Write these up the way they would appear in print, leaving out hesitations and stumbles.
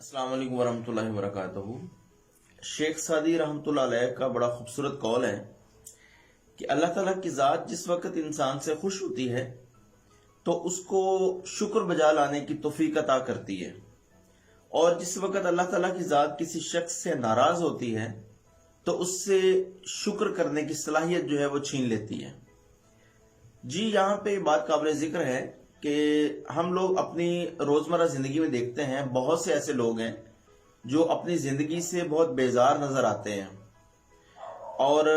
अस्सलाम वालेकुम वरहमतुल्लाहि वबरकातुहू। शेख सादी रहमतुल्लाह अलैह का बड़ा खूबसूरत कौल है कि अल्लाह ताला की ज़ात जिस वक्त इंसान से खुश होती है तो उसको शुक्र बजा लाने की तौफीक अता करती है, और जिस वक्त अल्लाह ताला की ज़ात किसी शख्स से नाराज होती है तो उससे शुक्र करने की सलाहियत जो है वो छीन लेती है। जी, यहाँ पे बात काबिल जिक्र है कि हम लोग अपनी रोजमर्रा जिंदगी में देखते हैं बहुत से ऐसे लोग हैं जो अपनी जिंदगी से बहुत बेजार नजर आते हैं और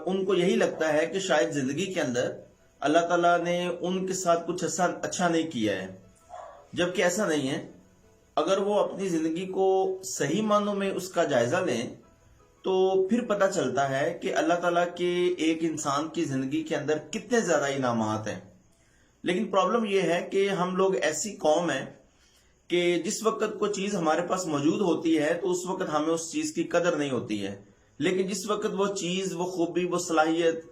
उनको यही लगता है कि शायद जिंदगी के अंदर अल्लाह ताला ने उनके साथ कुछ ऐसा अच्छा नहीं किया है, जबकि ऐसा नहीं है। अगर वो अपनी जिंदगी को सही मानों में उसका जायजा लें तो फिर पता चलता है कि अल्लाह ताला के एक इंसान की जिंदगी के अंदर कितने ज्यादा इनामात हैं। लेकिन प्रॉब्लम यह है कि हम लोग ऐसी कौम है कि जिस वक्त कोई चीज हमारे पास मौजूद होती है तो उस वक्त हमें उस चीज की कदर नहीं होती है, लेकिन जिस वक्त वो चीज, वो खूबी, वो सलाहियत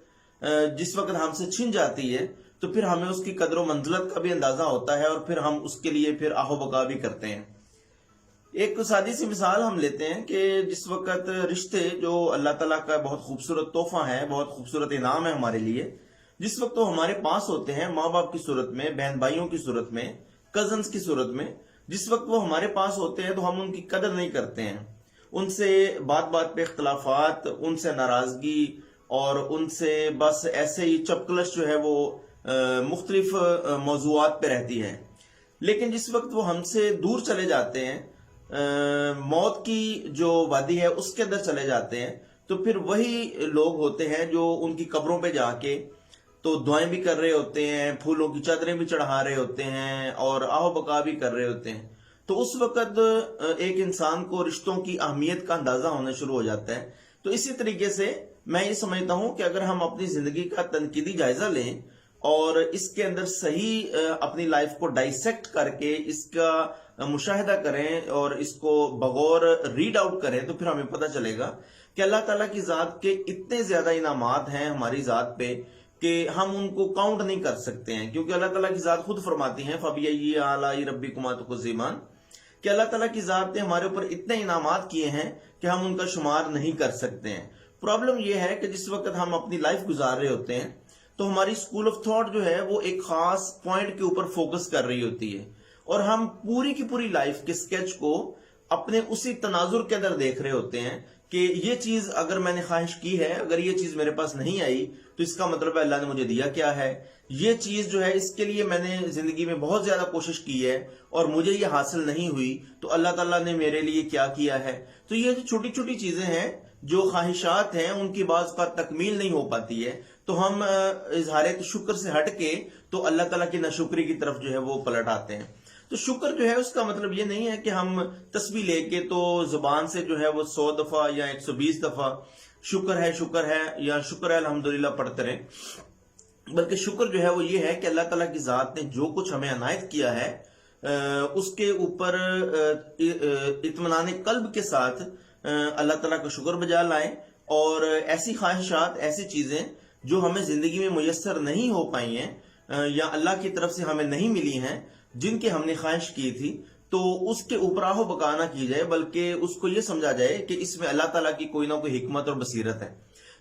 जिस वक्त हमसे छिन जाती है तो फिर हमें उसकी कदर व मंजिलत का भी अंदाजा होता है और फिर हम उसके लिए फिर आहो बका भी करते हैं। एक सादी सी मिसाल हम लेते हैं कि जिस वक्त रिश्ते, जो अल्लाह ताला का बहुत खूबसूरत तोहफा है, बहुत खूबसूरत इनाम है हमारे लिए, जिस वक्त वो हमारे पास होते हैं माँ बाप की सूरत में, बहन भाइयों की सूरत में, कजन्स की सूरत में, जिस वक्त वो हमारे पास होते हैं तो हम उनकी कदर नहीं करते हैं। उनसे बात बात पे इख्तलाफात, उनसे नाराजगी और उनसे बस ऐसे ही चपकलश जो है वो मुख्तलिफ मौजूआत पे रहती है। लेकिन जिस वक्त वो हमसे दूर चले जाते हैं, मौत की जो वादी है उसके अंदर चले जाते हैं, तो फिर वही लोग होते हैं जो उनकी कब्रों पे जाके तो दुआएं भी कर रहे होते हैं, फूलों की चादरें भी चढ़ा रहे होते हैं और आहो बका भी कर रहे होते हैं। तो उस वक्त एक इंसान को रिश्तों की अहमियत का अंदाजा होना शुरू हो जाता है। तो इसी तरीके से मैं ये समझता हूं कि अगर हम अपनी जिंदगी का तनकीदी जायजा लें और इसके अंदर सही अपनी लाइफ को डाइसेक्ट करके इसका मुशाहिदा करें और इसको बगौर रीड आउट करें, तो फिर हमें पता चलेगा कि अल्लाह ताला की जात के इतने ज्यादा इनामात हैं हमारी जात पे कि हम उनको काउंट नहीं कर सकते हैं। क्योंकि अल्लाह ताला की जात खुद फरमाती है फबिय्यी आलाई रब्बिकुमा तुकज़्ज़िबान, कि अल्लाह ताला की जात ने हमारे ऊपर इतने इनामात किए हैं कि हम उनका शुमार नहीं कर सकते हैं। प्रॉब्लम यह है कि जिस वक्त हम अपनी लाइफ गुजार रहे होते हैं तो हमारी स्कूल ऑफ थॉट जो है वो एक खास पॉइंट के ऊपर फोकस कर रही होती है और हम पूरी की पूरी लाइफ के स्केच को अपने उसी तनाजुर के अंदर देख रहे होते हैं कि ये चीज अगर मैंने ख्वाहिश की है, अगर ये चीज मेरे पास नहीं आई तो इसका मतलब है अल्लाह ने मुझे दिया क्या है। ये चीज जो है इसके लिए मैंने जिंदगी में बहुत ज्यादा कोशिश की है और मुझे ये हासिल नहीं हुई, तो अल्लाह ताला ने मेरे लिए क्या किया है। तो ये जो छोटी छोटी चीजें हैं, जो ख्वाहिशात हैं, उनकी बाज़ पर तकमील नहीं हो पाती है तो हम इजहार शुक्र से हट के तो अल्लाह ताला की नाशुक्री की तरफ जो है वो पलट आते हैं। तो शुक्र जो है उसका मतलब ये नहीं है कि हम तस्बीह लेके तो जुबान से जो है वो 100 दफा या 120 दफा शुक्र है या शुक्र है अल्हम्दुलिल्लाह पढ़ते रहे, बल्कि शुक्र जो है वो ये है कि अल्लाह ताला की जात ने जो कुछ हमें अनायत किया है उसके ऊपर इत्मीनान कल्ब के साथ अल्लाह ताला का शुक्र बजा लाएं और ऐसी ख्वाहिशात, ऐसी चीजें जो हमें जिंदगी में मुयस्सर नहीं हो पाई हैं या अल्लाह की तरफ से हमें नहीं मिली हैं, जिनकी हमने ख्वाहिश की थी, तो उसके ऊपर आहो बका ना की जाए, बल्कि उसको ये समझा जाए कि इसमें अल्लाह ताला की कोई ना कोई हिकमत और बसीरत है।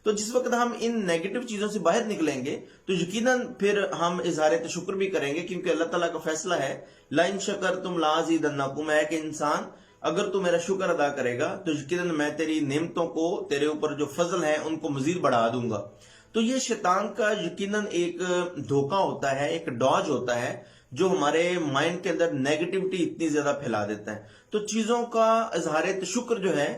तो जिस वक्त हम इन नेगेटिव चीजों से बाहर निकलेंगे तो यकीनन फिर हम इजहार शुक्र भी करेंगे, क्योंकि अल्लाह ताला का फैसला है लाइन शकर तुम लाज़ीदन्नकुम, है कि इंसान अगर तू मेरा शुक्र अदा करेगा तो यकीनन मैं तेरी नेमतों को, तेरे ऊपर जो फजल है उनको मजीद बढ़ा दूंगा। तो ये शैतान का यकीनन एक धोखा होता है, एक डॉज होता है जो हमारे माइंड के अंदर नेगेटिविटी इतनी ज्यादा फैला देता है। तो चीजों का इजहार शुक्र जो है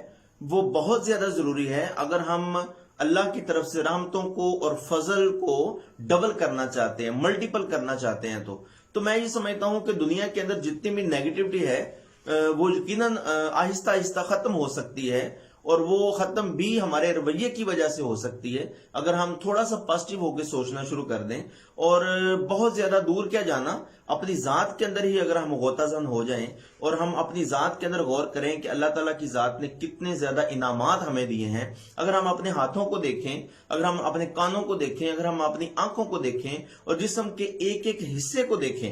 वो बहुत ज्यादा जरूरी है अगर हम अल्लाह की तरफ से रहमतों को और फजल को डबल करना चाहते हैं, मल्टीपल करना चाहते हैं। तो मैं ये समझता हूं कि दुनिया के अंदर जितनी भी नेगेटिविटी है वो यकीनन आहिस्ता आहिस्ता खत्म हो सकती है, और वो खत्म भी हमारे रवैये की वजह से हो सकती है अगर हम थोड़ा सा पॉजिटिव होकर सोचना शुरू कर दें और बहुत ज्यादा दूर क्या जाना, अपनी जात के अंदर ही अगर हम गोताजन हो जाएं और हम अपनी जात के अंदर गौर करें कि अल्लाह ताला की जात ने कितने ज्यादा इनामात हमें दिए हैं। अगर हम अपने हाथों को देखें, अगर हम अपने कानों को देखें, अगर हम अपनी आंखों को देखें और जिस्म के एक एक हिस्से को देखें,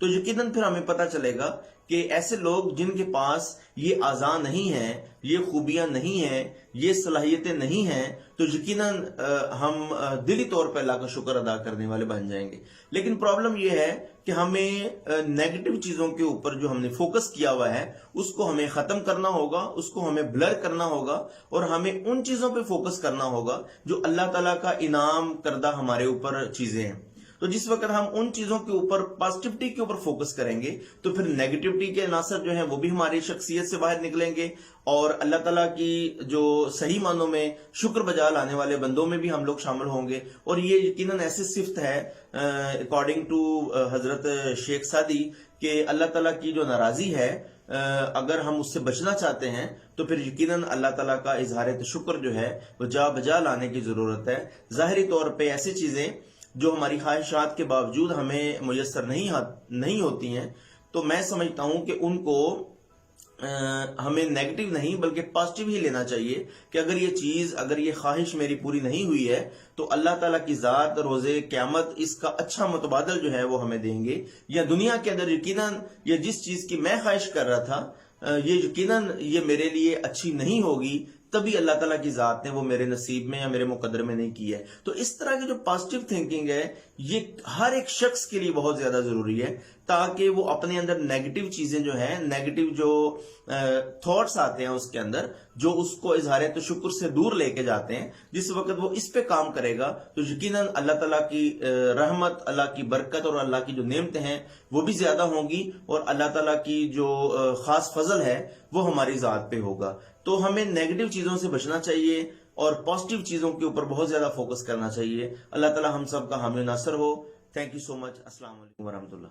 تو یقیناً پھر ہمیں پتہ چلے گا کہ ایسے لوگ جن کے پاس یہ اعضاء نہیں ہیں، یہ خوبیاں نہیں ہیں، یہ صلاحیتیں نہیں ہیں، تو یقیناً ہم دلی طور پہ اللہ کا شکر ادا کرنے والے بن جائیں گے۔ لیکن پرابلم یہ ہے کہ ہمیں نیگیٹو چیزوں کے اوپر جو ہم نے فوکس کیا ہوا ہے اس کو ہمیں ختم کرنا ہوگا، اس کو ہمیں بلر کرنا ہوگا، اور ہمیں ان چیزوں پہ فوکس کرنا ہوگا جو اللہ تعالیٰ کا انعام کردہ ہمارے اوپر چیزیں ہیں۔ تو جس وقت ہم ان چیزوں کے اوپر پازیٹیوٹی کے اوپر فوکس کریں گے تو پھر نیگیٹیوٹی کے عناصر جو ہیں وہ بھی ہماری شخصیت سے باہر نکلیں گے، اور اللہ تعالیٰ کی جو صحیح معنوں میں شکر بجا لانے والے بندوں میں بھی ہم لوگ شامل ہوں گے۔ اور یہ یقیناً ایسی صفت ہے اکارڈنگ ٹو حضرت شیخ سعدی کہ اللہ تعالیٰ کی جو ناراضی ہے اگر ہم اس سے بچنا چاہتے ہیں تو پھر یقیناً اللہ تعالیٰ کا اظہار شکر جو ہے وہ جا بجا لانے کی ضرورت ہے۔ ظاہری طور پہ ایسی چیزیں جو ہماری خواہشات کے باوجود ہمیں میسر نہیں ہوتی ہیں، تو میں سمجھتا ہوں کہ ان کو ہمیں نیگیٹو نہیں بلکہ پازیٹیو ہی لینا چاہیے کہ اگر یہ چیز، اگر یہ خواہش میری پوری نہیں ہوئی ہے تو اللہ تعالیٰ کی ذات روز قیامت اس کا اچھا متبادل جو ہے وہ ہمیں دیں گے، یا دنیا کے اندر یقیناً یہ جس چیز کی میں خواہش کر رہا تھا یہ یقیناً یہ میرے لیے اچھی نہیں ہوگی، تبھی اللہ تعالیٰ کی ذات نے وہ میرے نصیب میں یا میرے مقدر میں نہیں کی ہے۔ تو اس طرح کی جو پازیٹیو تھنکنگ ہے یہ ہر ایک شخص کے لیے بہت زیادہ ضروری ہے، تاکہ وہ اپنے اندر نیگیٹو چیزیں جو ہیں، نیگیٹو جو تھاٹس آتے ہیں اس کے اندر، جو اس کو اظہار شکر سے دور لے کے جاتے ہیں، جس وقت وہ اس پہ کام کرے گا تو یقیناً اللہ تعالیٰ کی رحمت، اللہ کی برکت اور اللہ کی جو نعمتیں ہیں وہ بھی زیادہ ہوں گی، اور اللہ تعالیٰ کی جو خاص فضل ہے وہ ہماری ذات پہ ہوگا۔ تو ہمیں نیگیٹو چیزوں سے بچنا چاہیے اور پازیٹیو چیزوں کے اوپر بہت زیادہ فوکس کرنا چاہیے۔ اللہ تعالیٰ ہم سب کا حامی ناصر ہو۔ تھینک یو سو مچ۔ السلام علیکم ورحمۃ اللہ۔